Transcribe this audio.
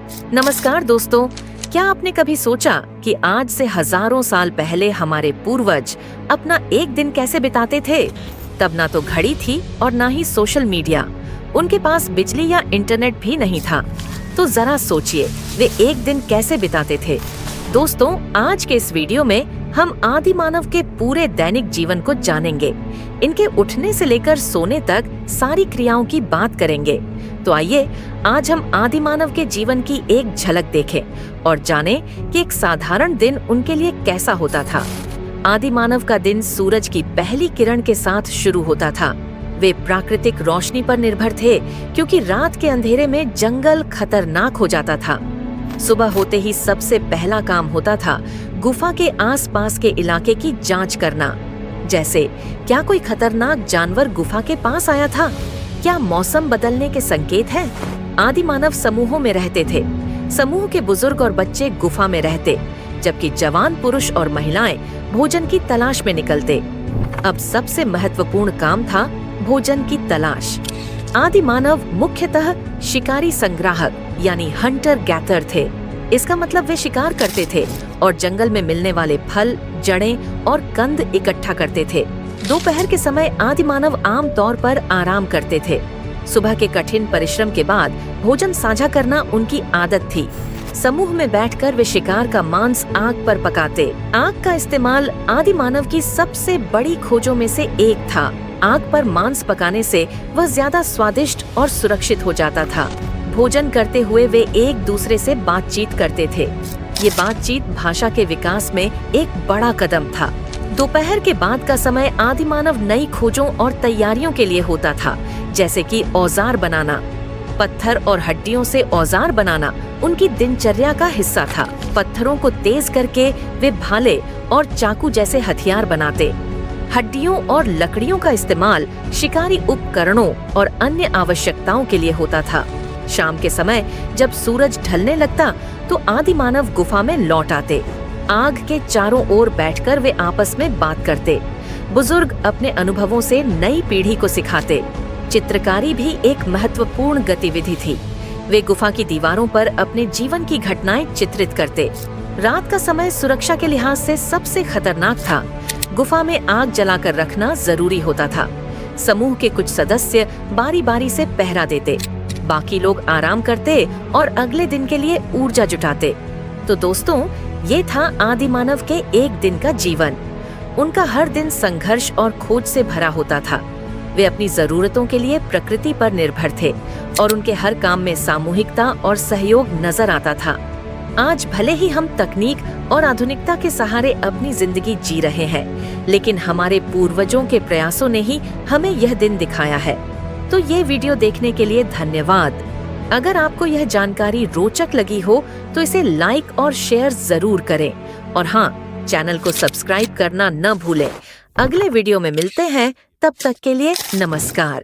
नमस्कार दोस्तों, क्या आपने कभी सोचा कि आज से हजारों साल पहले हमारे पूर्वज अपना एक दिन कैसे बिताते थे? तब ना तो घड़ी थी और ना ही सोशल मीडिया। उनके पास बिजली या इंटरनेट भी नहीं था। तो जरा सोचिए, वे एक दिन कैसे बिताते थे। दोस्तों, आज के इस वीडियो में हम आदि मानव के पूरे दैनिक जीवन को जानेंगे। इनके उठने से लेकर सोने तक सारी क्रियाओं की बात करेंगे। तो आइए आज हम आदि मानव के जीवन की एक झलक देखें और जानें कि एक साधारण दिन उनके लिए कैसा होता था। आदि मानव का दिन सूरज की पहली किरण के साथ शुरू होता था। वे प्राकृतिक रोशनी पर निर्भर थे क्योंकि रात के अंधेरे में जंगल खतरनाक हो जाता था। सुबह होते ही सबसे पहला काम होता था गुफा के आसपास के इलाके की जांच करना। जैसे क्या कोई खतरनाक जानवर गुफा के पास आया था? क्या मौसम बदलने के संकेत हैं? आदि मानव समूहों में रहते थे। समूह के बुजुर्ग और बच्चे गुफा में रहते, जबकि जवान पुरुष और महिलाएं भोजन की तलाश में निकलते। अब सबसे महत्वपूर्ण काम था भोजन की तलाश। आदि मानव मुख्यतः शिकारी संग्राहक यानी हंटर गैदर थे। इसका मतलब वे शिकार करते थे और जंगल में मिलने वाले फल, जड़ें और कंद इकट्ठा करते थे। दोपहर के समय आदि मानव आम तौर पर आराम करते थे। सुबह के कठिन परिश्रम के बाद भोजन साझा करना उनकी आदत थी। समूह में बैठकर वे शिकार का मांस आग पर पकाते। आग का इस्तेमाल आदि मानव की सबसे बड़ी खोजों में से एक था। आग पर मांस पकाने से वह ज्यादा स्वादिष्ट और सुरक्षित हो जाता था। भोजन करते हुए वे एक दूसरे से बातचीत करते थे। ये बातचीत भाषा के विकास में एक बड़ा कदम था। दोपहर के बाद का समय आदि मानव नई खोजों और तैयारियों के लिए होता था, जैसे कि औजार बनाना। पत्थर और हड्डियों से औजार बनाना उनकी दिनचर्या का हिस्सा था। पत्थरों को तेज करके वे भाले और चाकू जैसे हथियार बनाते। हड्डियों और लकड़ियों का इस्तेमाल शिकारी उपकरणों और अन्य आवश्यकताओं के लिए होता था। शाम के समय जब सूरज ढलने लगता तो आदि मानव गुफा में लौट आते। आग के चारों ओर बैठकर वे आपस में बात करते। बुजुर्ग अपने अनुभवों से नई पीढ़ी को सिखाते। चित्रकारी भी एक महत्वपूर्ण गतिविधि थी। वे गुफा की दीवारों पर अपने जीवन की घटनाएं चित्रित करते। रात का समय सुरक्षा के लिहाज से सबसे खतरनाक था। गुफा में आग जलाकर रखना जरूरी होता था। समूह के कुछ सदस्य बारी बारी से पहरा देते, बाकी लोग आराम करते और अगले दिन के लिए ऊर्जा जुटाते। तो दोस्तों, ये था आदि मानव के एक दिन का जीवन। उनका हर दिन संघर्ष और खोज से भरा होता था। वे अपनी जरूरतों के लिए प्रकृति पर निर्भर थे और उनके हर काम में सामूहिकता और सहयोग नजर आता था। आज भले ही हम तकनीक और आधुनिकता के सहारे अपनी जिंदगी जी रहे हैं, लेकिन हमारे पूर्वजों के प्रयासों ने ही हमें यह दिन दिखाया है। तो ये वीडियो देखने के लिए धन्यवाद। अगर आपको यह जानकारी रोचक लगी हो तो इसे लाइक और शेयर जरूर करें और हाँ, चैनल को सब्सक्राइब करना न भूलें। अगले वीडियो में मिलते हैं, तब तक के लिए नमस्कार।